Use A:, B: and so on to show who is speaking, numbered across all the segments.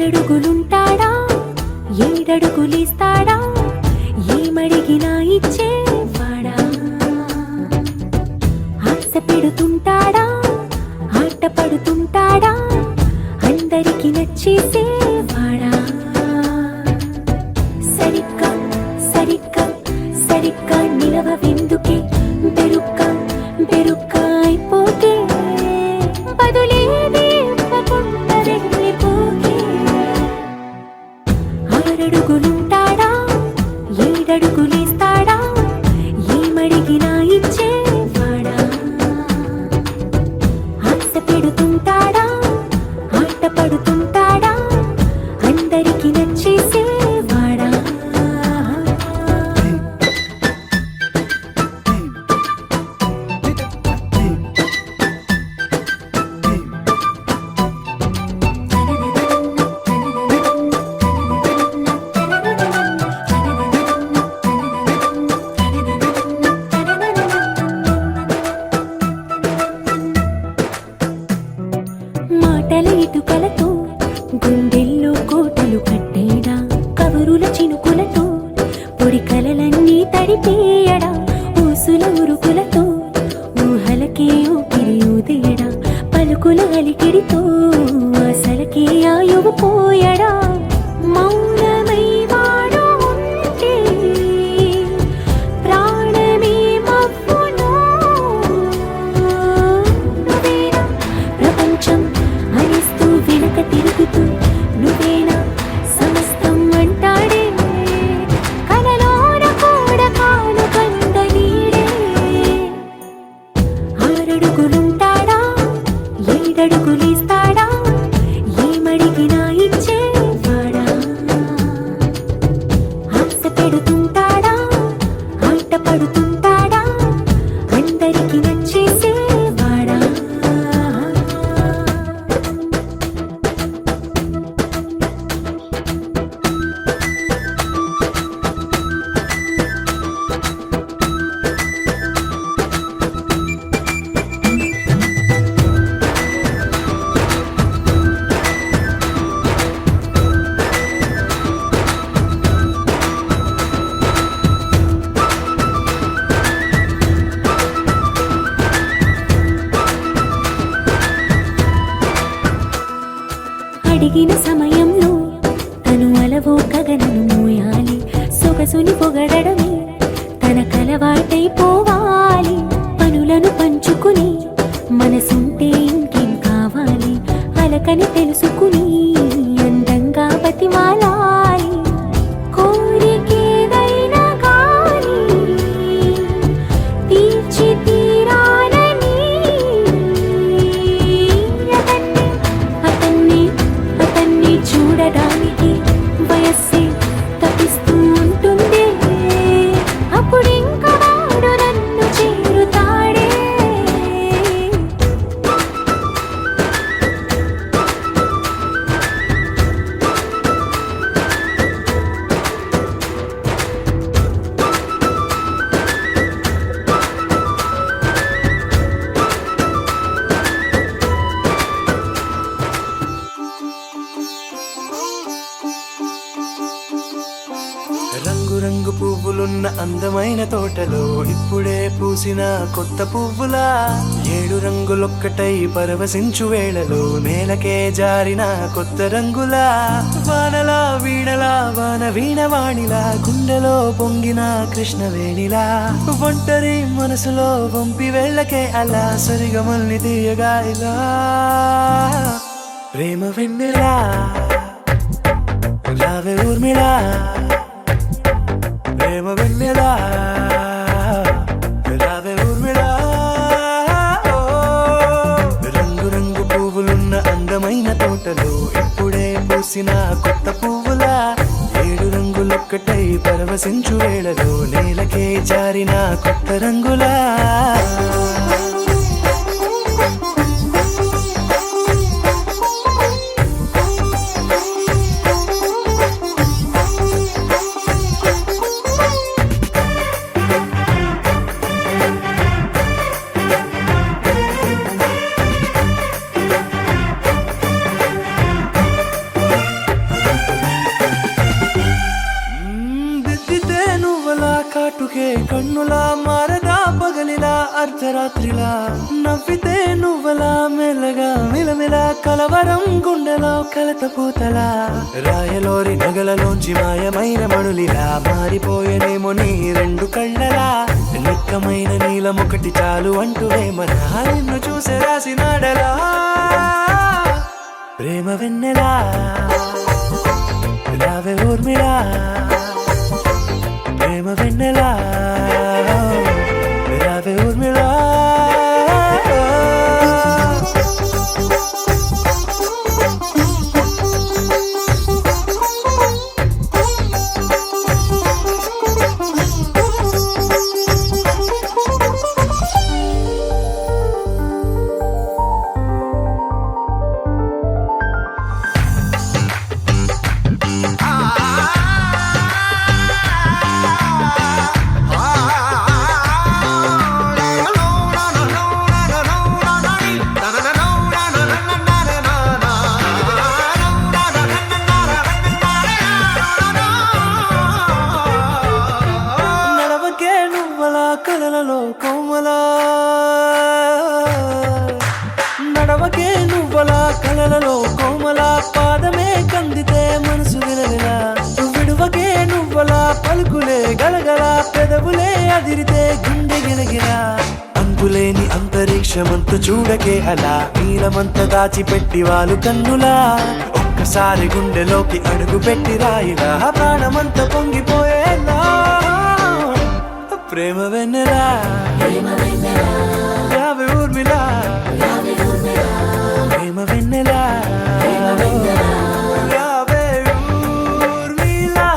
A: ఆరడుగులుంటాడా ఏడడుగులేస్తాడా ఏమడిగినా ఇచ్చేవాడా ఆశ పెడుతుంటాడా ఆట పడుతుంటాడా అందరికి నచ్చేసేవాడా సరిగ్గా సరిగ్గా సరిగ్గా నిలవెందుకే బెరుక్క బెరుక్క అయిపోతే బదులేది ఇవ్వకుండా వెళ్ళిపోతే ఆరడుగులుంటాడా ఏడడుగులేస్తాడా ఏమడిగినా ఇచ్చేవాడా ఆశ పెడుతుంటాడా ఆట పడుతుంటాడా అందరికి నచ్చేసేవాడా మాటల ఇటుకలతో గుండెల్లో కోటలు కట్టేడా కవరుల చినుకులతో పొడి కలలన్నీ తడిపేయడా ఊసుల ఉరుకులతో ఊహలకే ఊపిరి ఊదేయడా పలుకుల అలికిడితో అసలకే ఆయువు పోయడా మౌనమై వాడు ఉంటే ప్రాణమే మవ్వును నువ్వేనా ప్రపంచం అనిస్తూ వెనక తిరుగుతూ నువ్వేనా సమస్తం అంటాడే కలలోన కూడా కాను కంద నీడే ఆరడుగులుంటాడా ఏడడుగులేస్తాడా ఏమడిగినా ఇచ్చేవాడా ఆశ పెడుతుంటాడా ఆట పడుతుంటాడా అందరికి నచ్చేసేవాడా అడిగిన సమయంలో తను అలవో గగనను మోయాలి సొగసుని పొగడమే తనకలవాటైపోవాలి పనులను పంచుకుని మనసుంటే ఇంకేం కావాలి అలకని తెలుసుకుని అందంగా బతిమాలాలి కోరికేదైనా కానీ తీర్చి తీరాలని అతన్ని అతన్ని చూడడానికి వయస్సే తప్పిస్తూ ఉంటుంది అప్పుడింకా వాడు నన్ను చేరుతాడే
B: రంగు రంగు పువ్వులున్న అందమైన తోటలో ఇప్పుడే పూసిన కొత్త పువ్వులా ఏడు రంగులొక్కటై పరవశించు వేళలో నేలకే జారిన కొత్త రంగులా వానలా వీణలా వాన వీణవాణిలా గుండెలో పొంగిన కృష్ణవేణిలా ఒంటరి మనసులో వంపి వెళ్ళకే అలా సరిగమల్ని తీయగా ఇలా ప్రేమ వెన్నెలా రావే ఊర్మిళా ప్రేమ వెన్నెలా రావే ఊర్మిళా రంగు రంగు పువ్వులున్న అందమైన తోటలో ఇప్పుడే పూసిన కొత్త పువ్వులా ఏడు రంగులొక్కటై పరవశించు వేళలో నేలకే జారిన కొత్త రంగులా నవ్వితే నువ్వలా మెల్లగా మిలమిల కలవరం గుండెలో కలత పూతలా రాయలోరి నగలలోంచి మాయమైన మణులిలా మారిపోయేనేమో నీ రెండు కళ్ళలా నిక్కమైన నీలం ఒకటి చాలు అంటూ వేమన నిన్ను చూసే రాసినాడలా ప్రేమ వెన్నెలా రావే ఊర్మిళా ప్రేమ వెన్నెలా రావే ఊర్మిళా నడవకే నువ్వలా కలలలో కోమలా నడవకే నువ్వలా కలలలో కోమలా పాదమే కందితే మనసు విలవిలా విడువకే నువ్వలా పలుకులే గలగల పెదవులే అదిరితే గుండె గిలగిలా అంతులేని అంతరిక్షమంత చూడకే అలా నీలమంత దాచిపెట్టి వాళ్ళు కన్నులా ఒక్కసారి గుండెలోకి అడుగు పెట్టి రాయిలా ప్రాణమంత పొంగిపోయేలా ప్రేమ వెన్నెలా రావే ఊర్మిళా ప్రేమ వెన్నెలా రావే ఊర్మిళా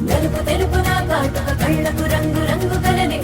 A: నలుపు తెలుపున కాటుక కళ్ళకు రంగు రంగు కలనే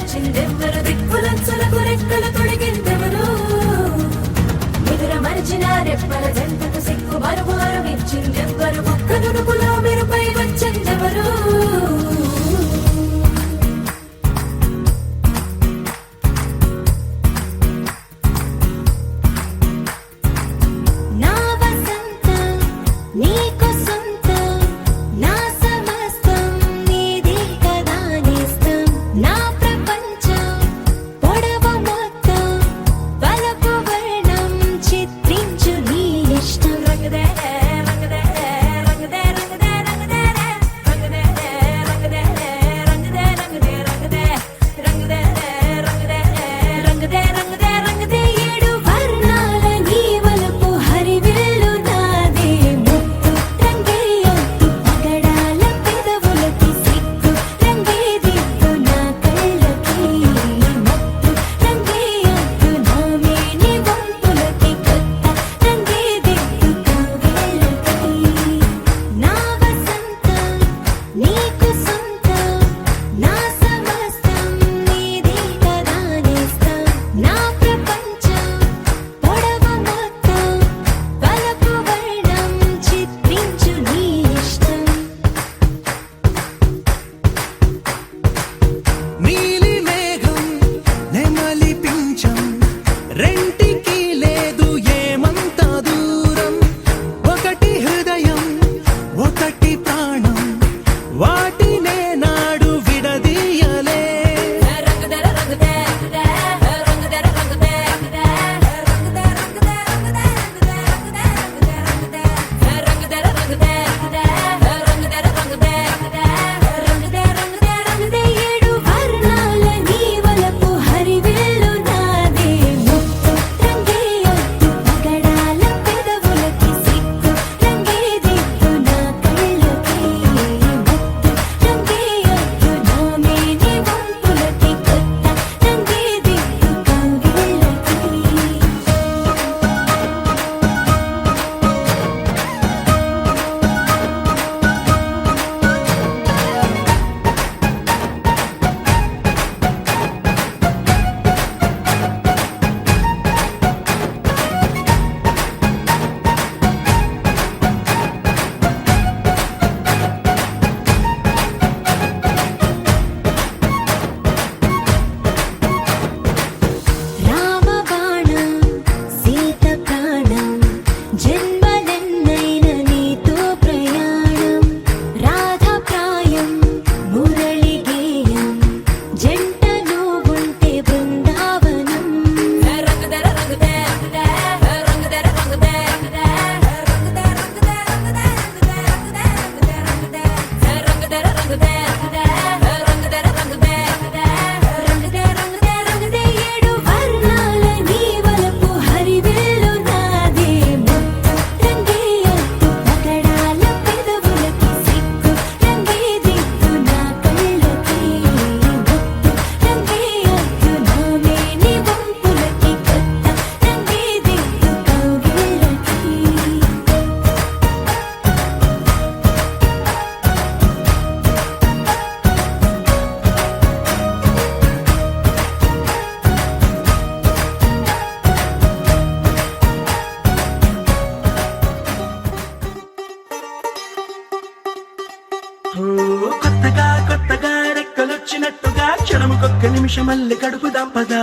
B: నిమిషమల్లె గడుపుదాం పదా.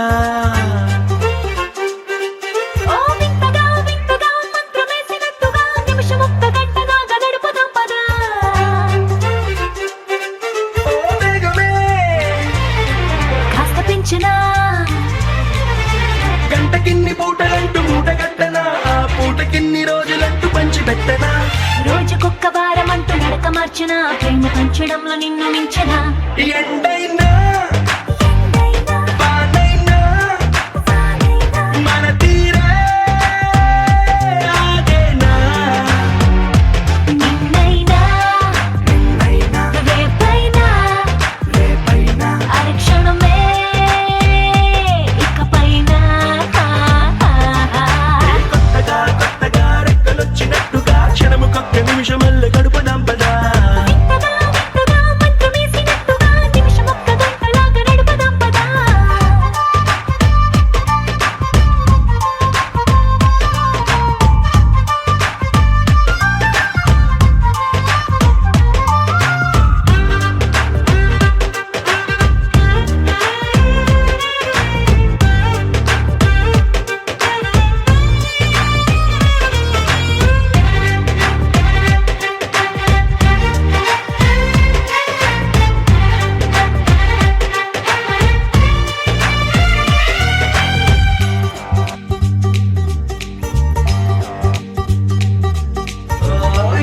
A: ఓ వింతగా వింతగా మంత్రమేసినట్టుగా నిమిషమొక్క గంటగా గడుపుదాం పదా.
B: ఓ వేగమే
A: కాస్త పెంచనా
B: గంటకిన్ని పూటలంటూ మూటగట్టనా, ఆ పూటకిన్ని రోజులంటూ పంచి పెట్టనా.
A: రోజుకొక్క వారం అంటూ నడక మార్చనా, ప్రేమ పంచడంలో నిన్ను మించనా.
B: ఎండైనా వానైనా మన తీరే ఆగేనా.
A: నిన్నైనా రేపైనా అరక్షణమే ఇకపైన.
B: కొత్తగా కొత్తగా రెక్కలొచ్చినట్టుగా క్షణముకొక్క నిమిషమల్లె గడుపుదాం పదా.
A: వింతగా వింతగా మంత్రమేసినట్టుగా నిమిషమొక్క గంటలాగా నడుపుదాం పదా.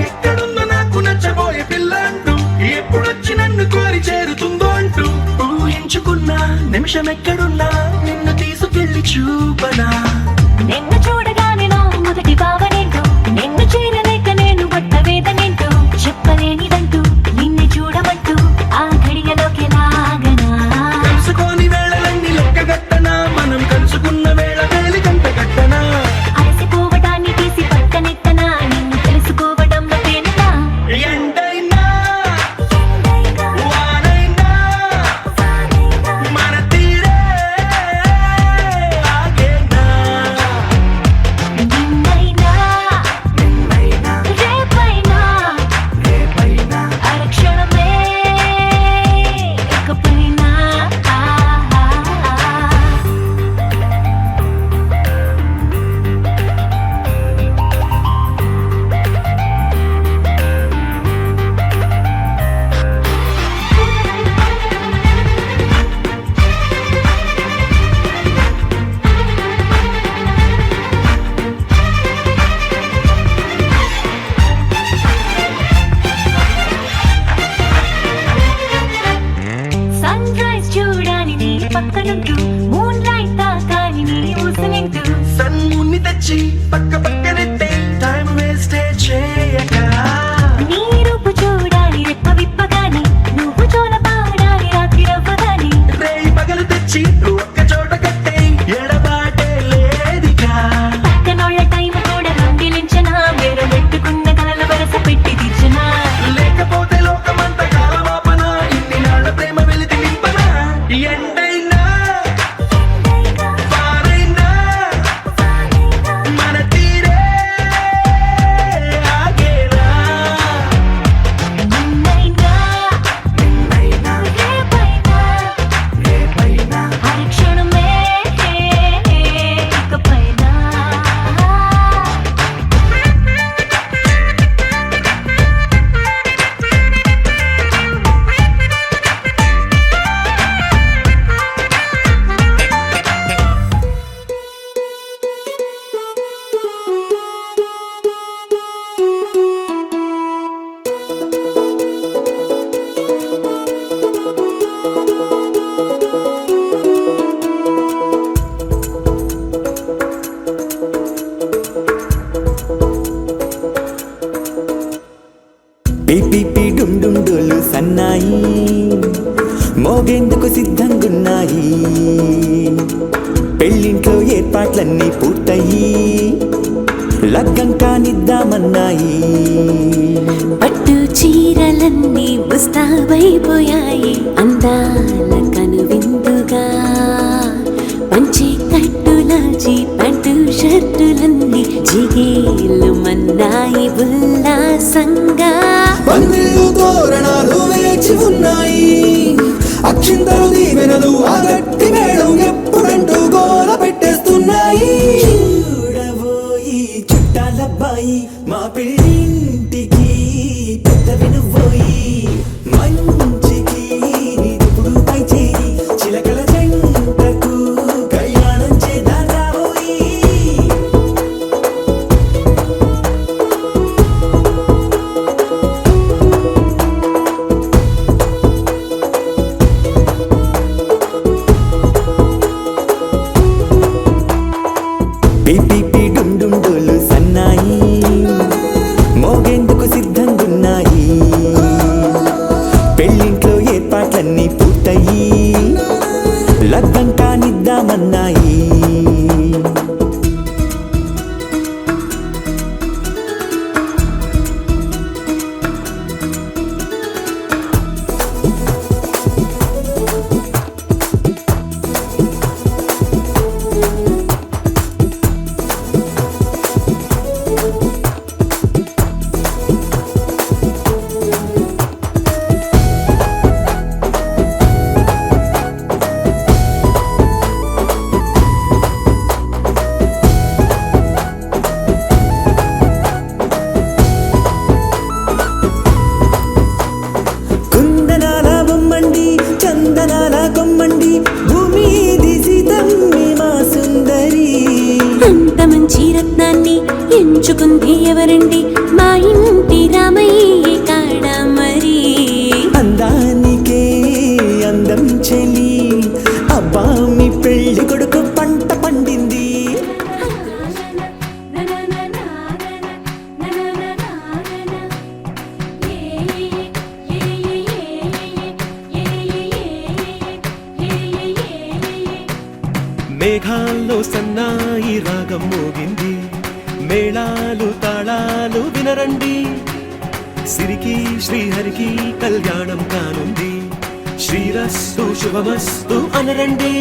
B: ఎక్కడున్న నాకు నచ్చబోయే పిల్ల అంటూ ఎప్పుడొచ్చి నన్ను కోరి చేరుతుందో అంటూ ఊహించుకున్నా నిమిషం ఎక్కడున్నా నిన్ను తీసుకెళ్లి చూపనా.
A: నిన్ను చూడగానే నా మొదటి భావనేంటో, నిన్ను చేరలేక నేను పడ్డ వేదనేంటో, చెప్పలేనిదంటూ నిన్ను చూడమంటూ ఆ ఘడియలోకి లాగనా.
B: కలుసుకోని వేళలన్నీ లెక్కగట్టనా, మనం కలుసుకున్న వేళ వేలి కంట కట్టనా.
A: అలసిపోవటాన్ని తీసి పక్కనెత్తనా, నిన్ను తెలుసుకోవడంలో తేనెనా.
B: ఎండైనా వానైనా మన తీరే ఆగేనా.
A: నిన్నైనా రేపైనా అరక్షణమే ఇకపైన. సన్ రైజ్ చూడాని నీ పక్కనుంటూ, మూన్ లైట్ తాకాని నీ ఊసలింటూ,
B: సన్ముని తెచ్చి పక్క పక్కనెట్టే టైం వేస్టే చేయక.
A: నీ రూపు చూడాలి రెప్ప విప్పగాని, నువ్వు జోల పాడాలి రాత్రి రవ్వగాని.
B: రేయి పగలు తెచ్చి ఒక్క చోట కట్టే ఎడబాటే లేదిగా.
A: పక్కనోళ్ళ టైం కూడా రంగిలించనా, వేరే పెట్టుకున్న కలల వరస పెట్టి తీర్చనా.
B: లేకపోతే లోకమంత కాలమాపన, ఇన్ని నాళ్ళ ప్రేమ వెలితి నింపనా. ఎండైనా వానైనా మన తీరే ఆగేనా.
A: నిన్నైనా రేపైనా అరక్షణమే ఇకపైన.
C: పిపి డుండుండులు సన్నాయి మోగేందుకు సిద్ధంగున్నాయి. పెళ్ళింట్లో ఏర్పాట్లన్నీ పూర్తయి లగ్గం కానిద్దామన్నాయి.
A: పట్టు చీరలన్నీ ముస్తాబైపోయాయి, అందాల కనువిందుగా. పంచి కట్టులాచి పంటు షర్టులన్నీ జిగేలు మన్నాయి ఉల్లాసంగా.
C: పందిళ్ళు తోరణాలు వేచి ఉన్నాయి, అక్షింతలు దీవెనలు ఆగ లంకంకానిద్దామన్నాయి. కుందనాల బొమ్మండి చందనాల కొమ్మండి భూమి దిశితమ్మి మా సుందరి.
A: అంత మంచి రత్నాన్ని ఎంచుకుంది ఎవరండి? మా ఇంటి రామయ్య కాడ మరి.
C: అందానికే అందం చెలి అబ్బా మీ పెళ్లి కొడుకు పంట పండింది.
B: మేఘాల్లో సన్నాయి రాగం మోగింది, మేళాలు తాళాలు వినరండి. సిరికి శ్రీహరికి కళ్యాణం కానుంది, శ్రీరస్తు శుభమస్తు అనరండి.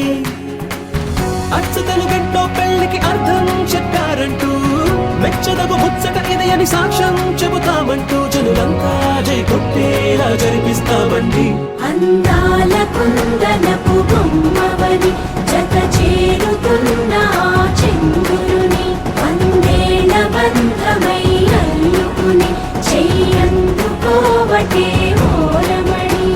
B: అచ్చతలు గంటో పెళ్లికి అర్థం చెప్పారంటూ, మెచ్చదగు ముచ్చట ఇది అని సాక్ష్యం చెబుతామంటూ జనులంతా జై కొట్టేలా జరిపిస్తామండి.
A: అందాల కుందనపు బొమ్మవని జత చేరుతున్న చంద్రుని వందేల బంధమై అల్లుకుని చెయ్యందుకోవటే ఓరమణి.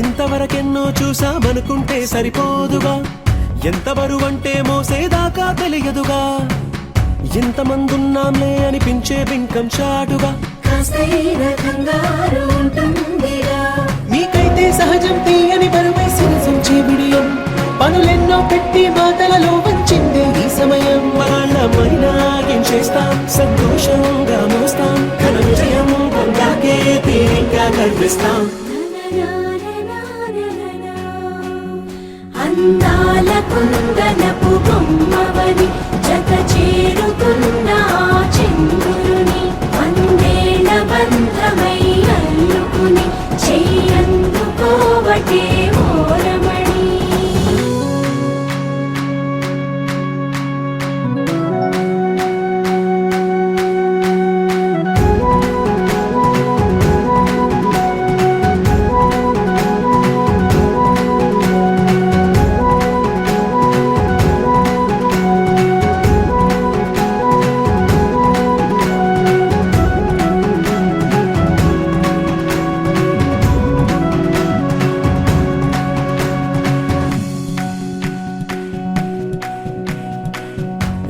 B: ఇంతవరకెన్నో చూసామనుకుంటే సరిపోదుగా, ఎంత బరువంటే మోసేదాకా తెలియదుగా. ఇంతమందున్నాంలే అనిపించే బింకం చాటుగా,
A: కాస్తైన కంగారు ఉంటుందిరా.
B: మీకైతే సహజం తీయని బరువై సిరసించే బిడియం, పనులెన్నో పెట్టి మాటలలో వంచిందే ఈ సమయం. వాళ్ళమైనా ఏం చేస్తాం, సంతోషంగా మోస్తాం, ఘన విజయం పొందాకే తీరిగ్గా కనిపిస్తాం.
A: అందాల కుందనపు బొమ్మవని జత చేరుతున్న చంద్రుని వందేల బంధమై అల్లుకుని చెయ్యందుకోవటే ఓరమణి.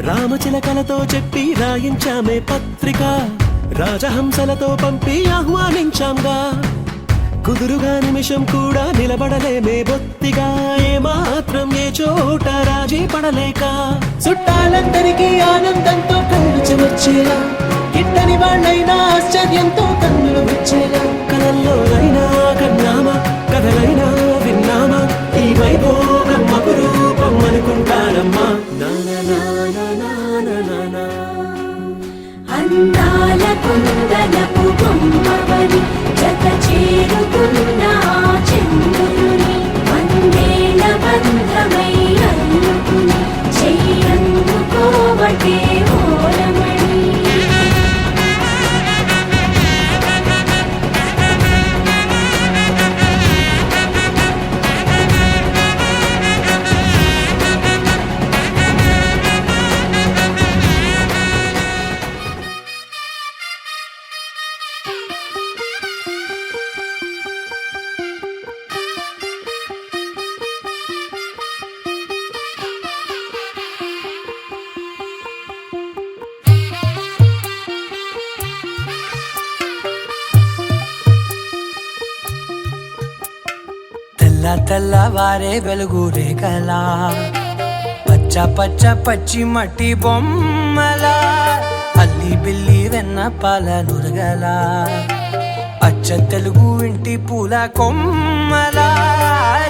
B: రామచిలకలతో చెప్పి రాయించామే పత్రిక, రాజహంసలతో పంపి ఆహ్వానించాంగా. కుదురుగా నిమిషం కూడా నిలబడలేమే బొత్తిగా, ఏమాత్రం ఏ చోట రాజీ పడలేక. చుట్టాలందరికీ ఆనందంతో కళ్ళు చెమర్చేలా, గిట్టని వాళ్ళైనా ఆశ్చర్యంతో కన్నులు విచ్చేలా. కలల్లోనైనా కన్నామా, కథలైనా విన్నామా, ఈ వైభోగం అపురూపం అనుకుంటారమ్మా.
A: అందాల కుందనపు బొమ్మవని జత చేరుతున్న చంద్రుని వందేల బంధమై అల్లుకుని చెయ్యందుకోవటే ఓరమణి.
B: తెల్లవారే వెలుగు రేఖలా పచ్చ పచ్చ పచ్చి మట్టి బొమ్మలా అల్లి బిల్లి వెన్న పాల నురగలా అచ్చ తెలుగు ఇంటి పూల కొమ్మలా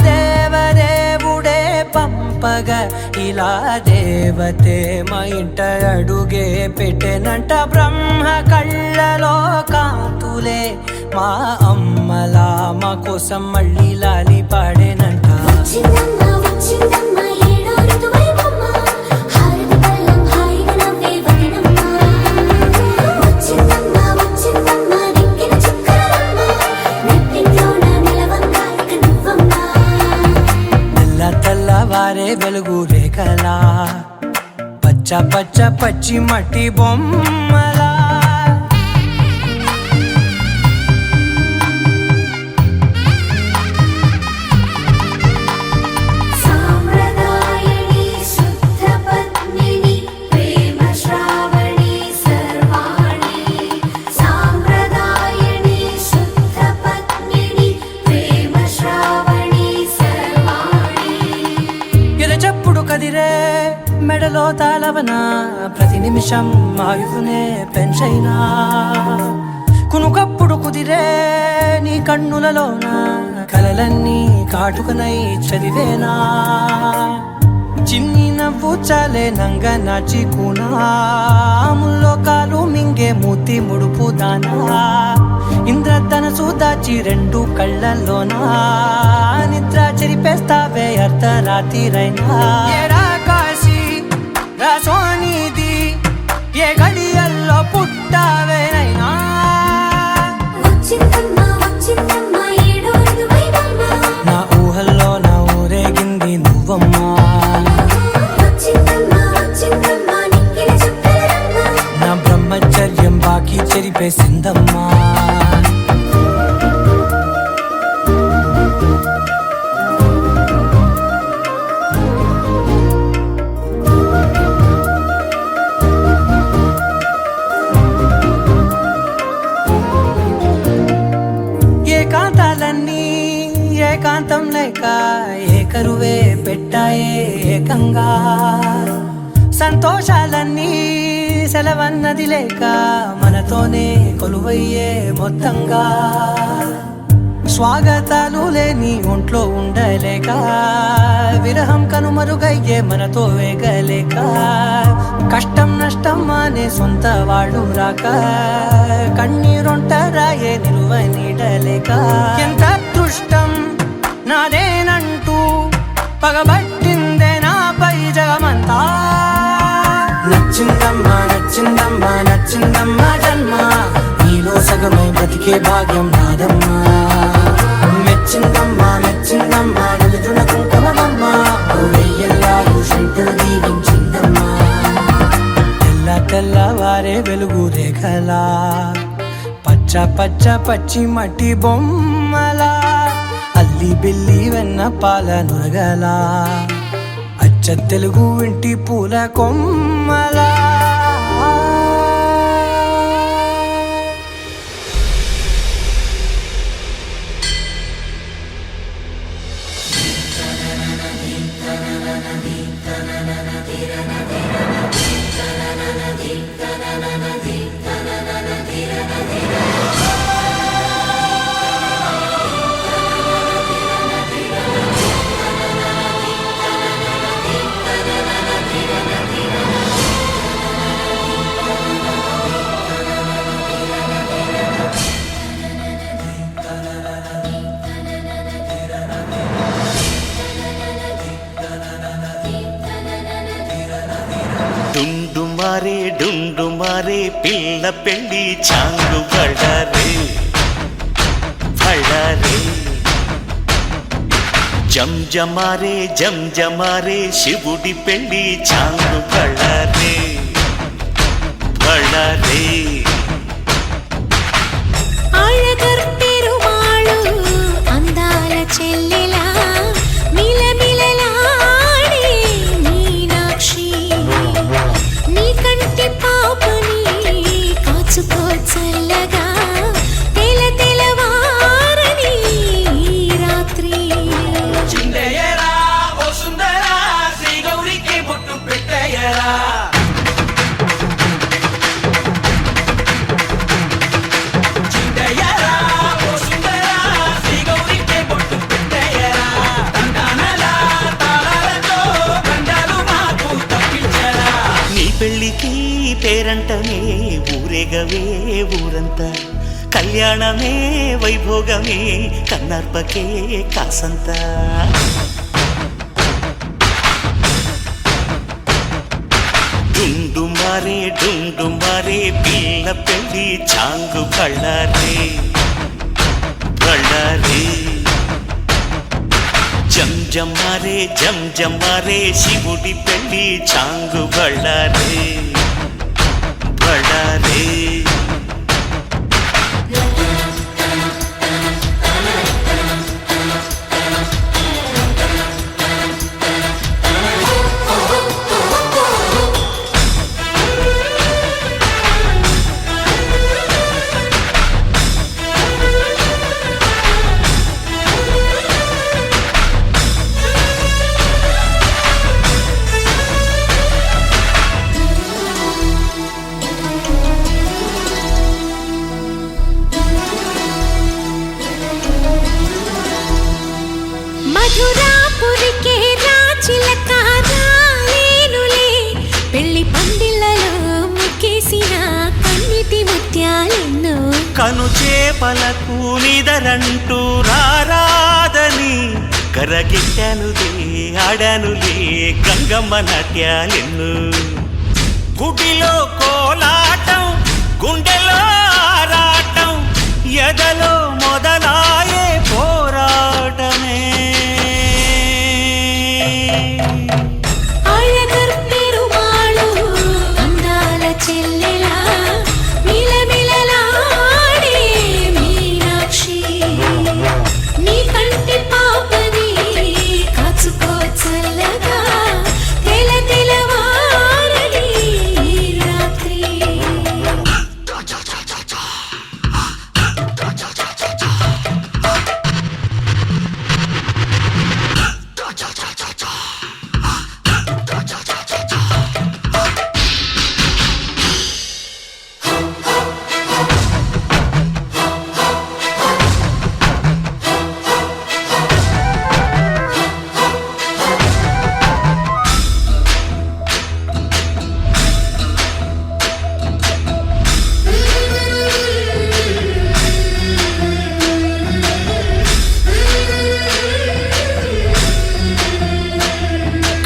B: దేవదేవుడే పంపగా ఇలా దేవతే మా ఇంట అడుగే పెట్టెనంట బ్రహ్మ కళ్ళలో కాంతులే మా అమ్మలా మా కోసం మళ్ళీ లాలి పాడేనంట తెల్లవారే వెలుగు రేఖలా పచ్చ పచ్చ పచ్చి మట్టి బొమ్మలా కదిరే మెడలో తాళవన ప్రతి నిమిషం ఆయువునే పెంచైనా కునుకప్పుడు కుదిరే నీ కన్నులలోన కలలన్నీ కాటుకనై చదివేనా చిన్ని నవ్వు చాలే నంగ నాచి కూనాముల్లో కాలు మింగే మూతి ముడుపు దానా ఇంద్రధనసు దాచి రెండు కళ్ళల్లోనా నిద్ర చెరిపేస్తావే అర్ధరాత్రిరైనా ఏరా కాశీ రాసోనిది ఏ గడియల్లో పుట్టావేనైనా నా ఊహల్లో నా ఊరేగింది నువ్వమ్మా నా బ్రహ్మచర్యం బాకీ చెరిపేసిందమ్మా ఏకాంతాలన్నీ ఏకాంతం లేక ఏకరువే పెట్టాయే ఏకంగా సంతోషాలన్నీ సెలవన్నది లేక మనతోనే కొలువయ్యే మొత్తంగా స్వాగతాలు లేని ఒంట్లో ఉండలేక విరహం కనుమరుగయ్యే మనతో వేగలేక కష్టం నష్టం అనే సొంత వాళ్ళు రాక కన్నీరొంటరాయే నిలువ నీడలేక ఎంత అదృష్టం నాదేనంటూ పగబట్టిందే నాపై జగమంతా నచ్చిందమ్మా నచ్చిందమ్మా నచ్చిందమ్మా జన్మ నీలో సగమై బ్రతికే భాగ్యం నాదమ్మా మెచ్చిందమ్మా మెచ్చిందమ్మా నిలుతున్న కుంకుమమ్మా వెయ్యల్లాలు శంకరు దీవించిందమ్మా తెల్లవారే వెలుగు రేఖలా పచ్చ పచ్చ పచ్చి మట్టి బొమ్మలా అల్లి బిల్లి వెన్న పాల నురగలా అచ్చ తెలుగు ఇంటి పూల కొమ్మలా
D: డుండు మారే పిల్ల పెళ్ళి చాంగు బళ్ళారే బళ్ళారే జంజమారే శివుడి పెళ్ళి చాంగు బళ్ళారే బళ్ళారే
A: అందాల చెల్లెలా చల్లగా తెలవారని రాత్రి
D: పేరంటమే ఊరేగవే ఊరంతా కళ్యాణమే వైభోగమే కన్నార్పకే కాసంత డుండుమారే పిల్ల పెళ్ళి చాంగు బళ్ళారే జంజమ్మారే శివుడి పెళ్ళి చాంగు బళ్ళారే
A: మధురాపురికే రాచిలక రాలేనులే పెళ్లి పందిళ్ళలో ముక్కేసిన కన్నిటి ముత్యాలెన్నో
D: కను చేపలకు నిదరంటూ రారాదని కరగిట్టానులే ఆడానులే గంగమ్మ నాట్యాలెన్ను గుడిలో కోలాటం గుండెలో ఆరాటం ఎదలో మొదలాయే పోరాటమే
A: అழగర్పెరుమాళు అందాల చెల్లెలా మిలమిలలాడే మీనాక్షి నీ కంటి పాపని కాచుకో చల్లగా తెలవారని రాత్రి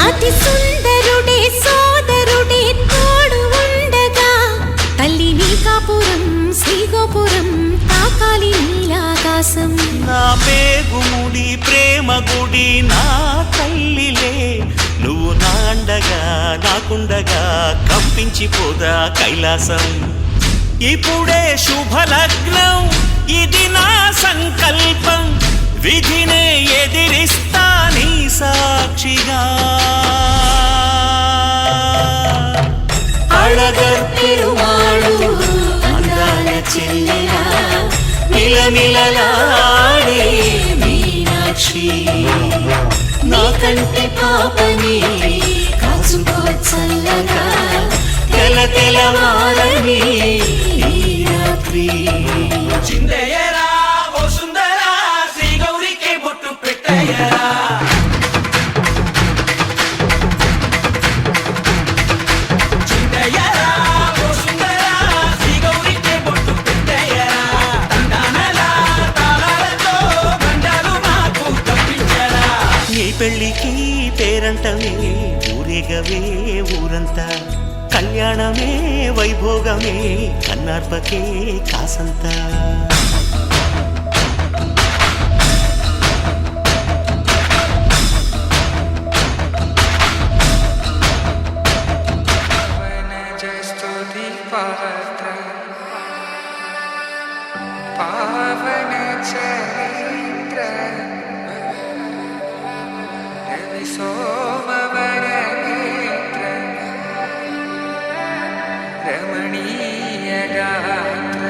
A: అతి సుందరుడే సోదరుడే తోడు ఉండగా తల్లి నీ కాపురం శ్రీగోపురం తాకాలి నీలాకాశం
D: నా పేగుముడి ప్రేమ గుడి నా తల్లిలే నువ్వు నాండగా నాకుండగా కంపించిపోదా కైలాసం ఇప్పుడే శుభలగ్నం ఇది నా సంకల్పం విధినే ఎదిరిస్తా నీ సాక్షిగా
A: అళగర్పెరుమాళు అందాల చెల్లెలా
D: మిలమిలలాడే మీనాక్షి
A: నీ కంటి పాపని కాచుకో చల్లగా
D: తెలవారని ఈ రాత్రి
B: చిందయ్యరా ఓ సుందరా శ్రీ గౌరికి బొట్టు పెట్టయ్యరా చిందయ్యరా ఓ సుందరా శ్రీ గౌరికి బొట్టు పెట్టయ్యరా తండానలా తాళాలతో బండాలు మాకు తప్పించరా
D: నీ పెళ్ళికి పేరంటమే ఊరేగవే ఊరంతా కళ్యాణమే వైభోగమే కన్నార్పకే కాసంత
E: पावन चरित्र रवि सोमवर नेत्र रमणीय गात्र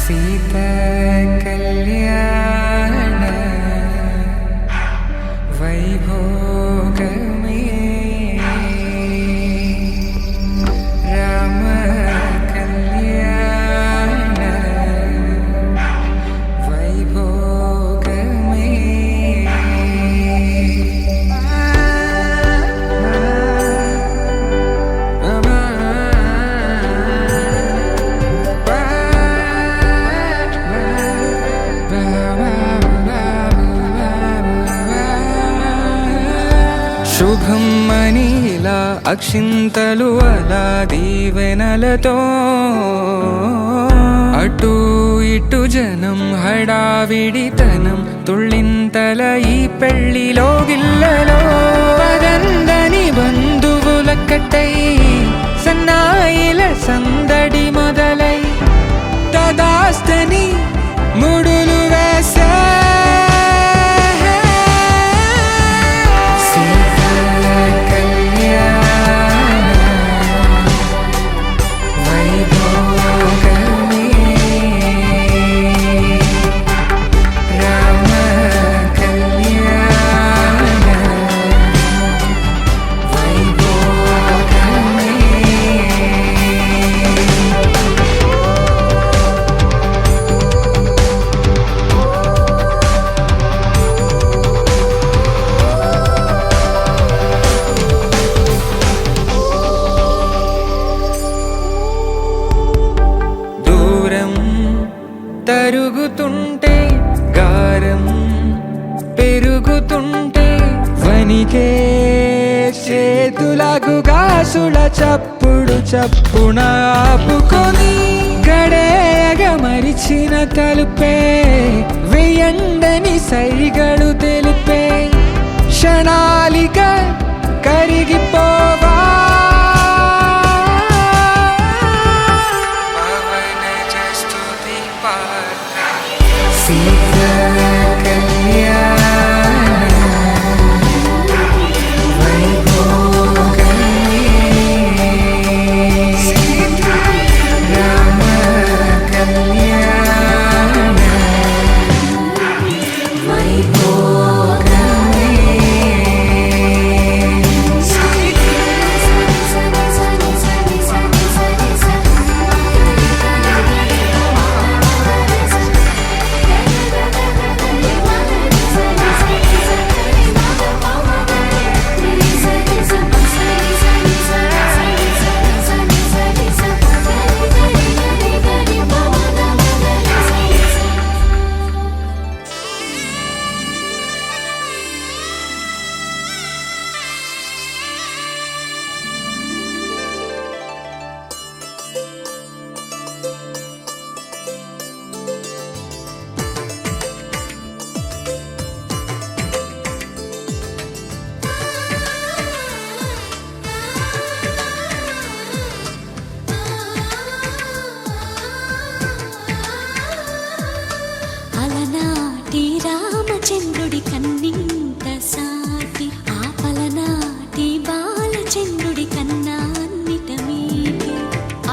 E: सीता कल्याण वैभोगमे राम कल्याण वैभोगमे శుభం అని ఇలా అక్షింతలు అలా దీవెనలతో అటు ఇటు జనం హడావిడితనం తుళ్ళింతల ఈ పెళ్లిలో గిల్లలో పదందని బంధువుల కట్టై సన్నాయిల సందడి మొదలై తదాస్తని ముడులు వేసే తరుగుతుంటే గారం పెరుగుతుంటే వనికే చేతులకు గాసుల చప్పుడు చప్పున ఆపుకొని గడేయగ మరిచిన తలుపే వెయ్యండని సైగడు తెలిపే క్షణాలిక కరిగిపోవా
A: అలనాటి రామచంద్రుడి కన్నింత సాటి ఆపలనాటి బాలచంద్రుడి కన్నా అన్నిట మీటి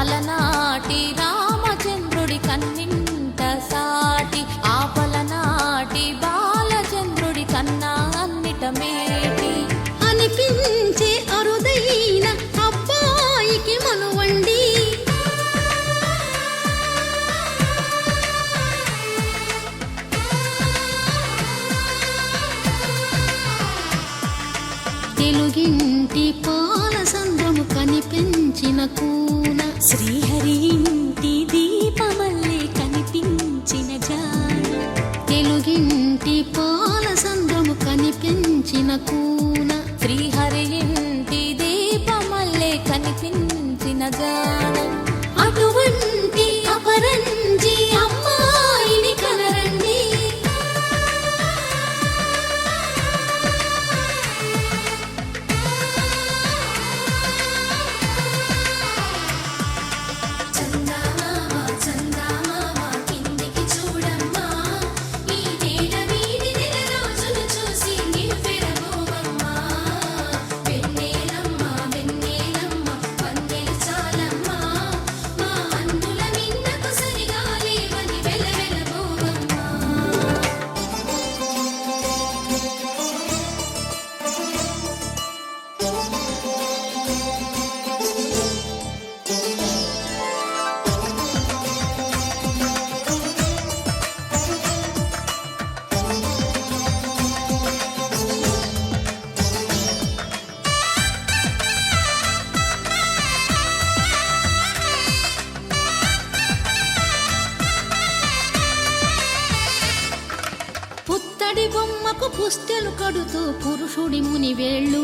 F: అలనాటి రామచంద్రుడి కన్నింత సాటి ఆపలనాటి బాలచంద్రుడి కన్నా అన్నిట మేటి
A: అనిపించే అరుదైన అబ్బాయికి మనువండి తెలుగింటి పాల సంద్రము కనిపించిన కూన శ్రీహరి ఇంటి దీపమల్లే కనిపించిన జాన తెలుగింటి పాల సంద్రము కనిపించిన కూన
F: శ్రీహరి ఇంటి దీపమల్లే కనిపించిన జానం
A: అటువంటి అపరంజి అమ్మాయిని కనరండి
F: చూసి నీ పెరగోవమ్మ పుత్తడి బొమ్మకు పుస్తెలు కడుతూ పురుషుడి ముని వేళ్ళు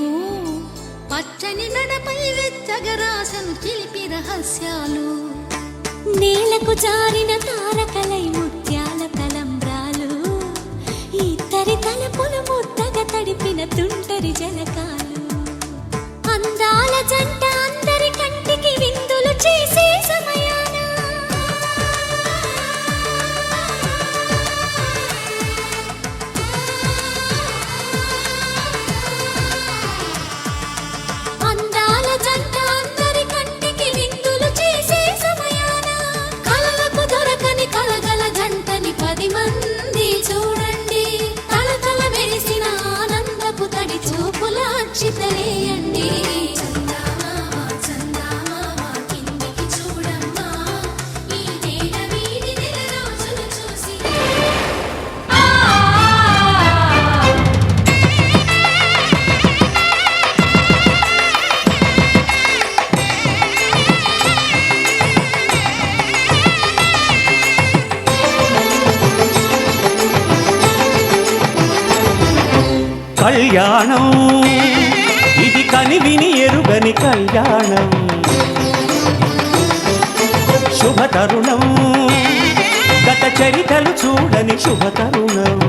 F: పచ్చని నడపై వెచ్చగరాసను చిలిపి రహస్యాలు
A: నేలకు జారిన తారకలై ముత్యాల తలంబ్రాలు ఇద్దరి తలపులు ముద్దగా తడిపిన తుంటరి జలకాలు అందాల జంట అందరి కంటికి విందులు చేసే సమయాన అందాల జంట అందరి కంటికి విందులు చేసే సమయాన కలలకు దొరకని కలగల జంటని 10 మంది చూడండి తలతల మెరిసిన ఆనందపు తడి చూపుల అక్షితలేయండి కిందికి చూడమ్మా ఈ నేల వీడి నెల రోజులు చూసి
C: కళ్యాణం ఇది కనివిని ఎరుగని కళ్యాణం శుభతరుణం గత చరితలు చూడని శుభతరుణం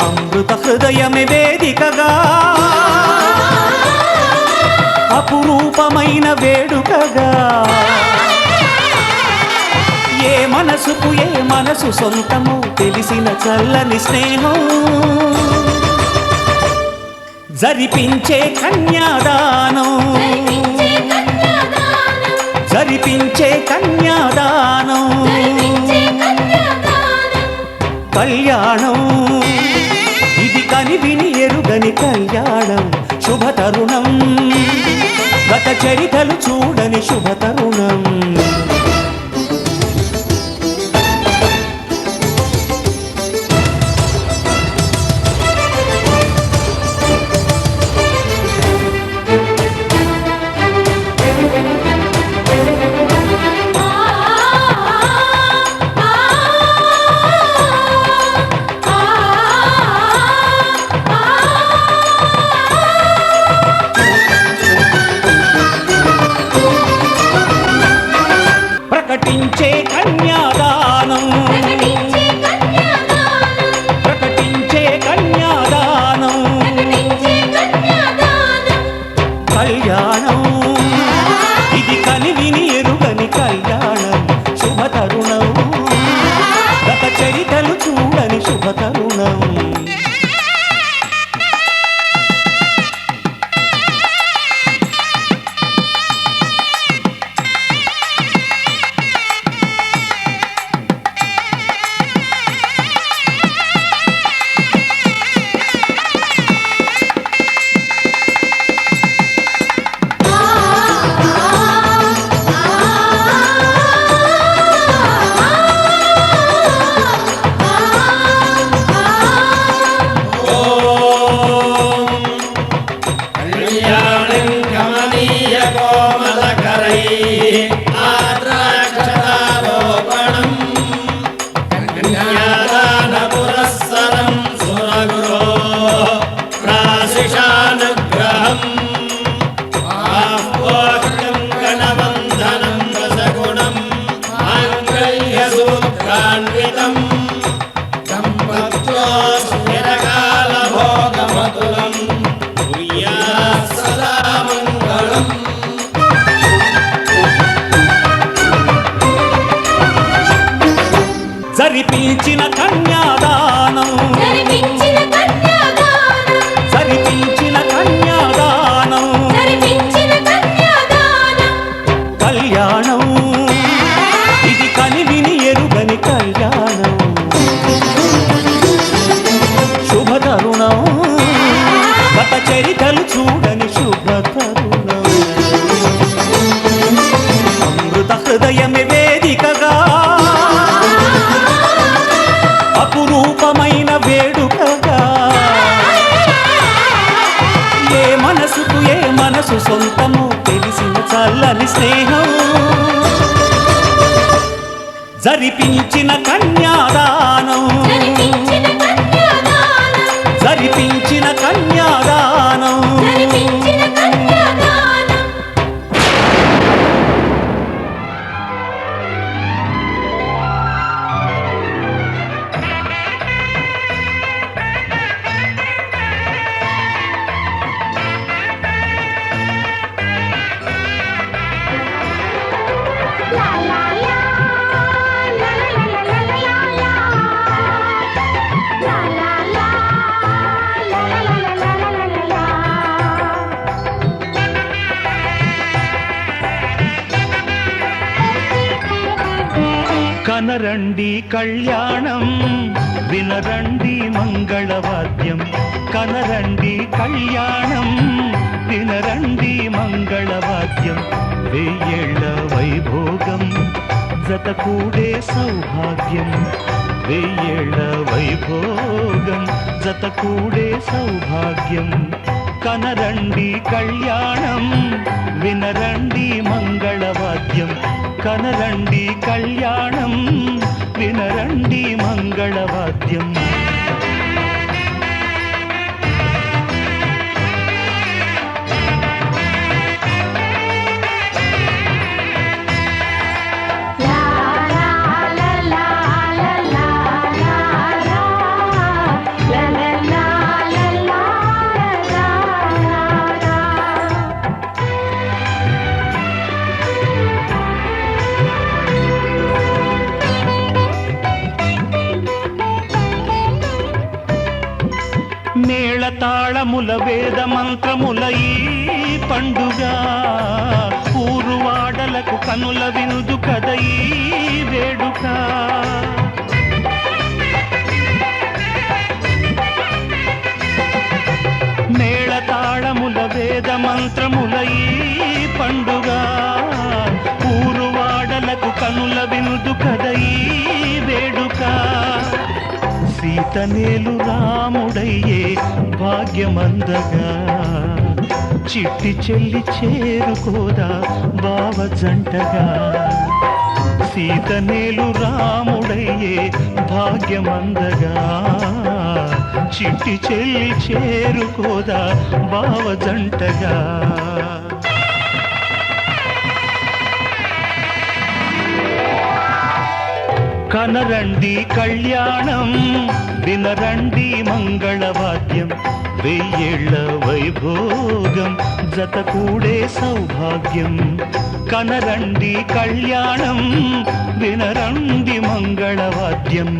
C: అమృత హృదయమే వేదికగా అపురూపమైన వేడుకగా ఏ మనసుకు ఏ మనసు సొంతము తెలిసిన చల్లని స్నేహం జరిపించే కన్యాదానం జరిపించే కన్యాదానం కళ్యాణం ఇది కనివిని ఎరుగని కళ్యాణం శుభతరుణం గత చరితలు చూడని శుభతరుణం ప్రకటించే కన్యాదానం ప్రకటించే కన్యాదానం కళ్యాణం ఇది కనివిని ఎరుగని కళ్యాణం శుభతరుణం గత చరితలు చూడని శుభతరుణం జరిపించిన కన్యాదానం
F: జరిపించిన కన్యాదానం
C: జరిపించిన కన్యాదానం
F: జరిపించిన కన్యాదానం
C: కనరండి కళ్యాణం వినరండి మంగళవాద్యం కనరండి కళ్యాణం వినరండి మంగళవాద్యం వెయ్యేళ్ల వైభోగం జతకూడే సౌభాగ్యం వెయ్యేళ్ల వైభోగం జతకూడే సౌభాగ్యం కనరండి కళ్యాణం వినరండి మంగళవాద్యం కనరండి కళ్యాణం వినరండి మంగళవాద్యం మేళతాళముల వేద మంత్రముల ఈ పండుగ ఊరువాడలకు కనుల వినుదు కద ఈ వేడుక మేళతాళముల వేద మంత్రముల ఈ పండుగ ఊరువాడలకు కనుల వినుదు కద ఈ వేడుక సీతనేలు రాముడయ్యే భాగ్యమందగా చిట్టి చెల్లి చేరుకోదా బావ జంటగా సీతనేలు రాముడయ్యే భాగ్యమందగా చిట్టి చెల్లి చేరుకోదా బావ జంటగా కనరండి కళ్యాణం వినరండి మంగళవాద్యం వెయ్యేళ్ల వైభోగం జతకూడే సౌభాగ్యం కనరండి కళ్యాణం వినరండి మంగళవాద్యం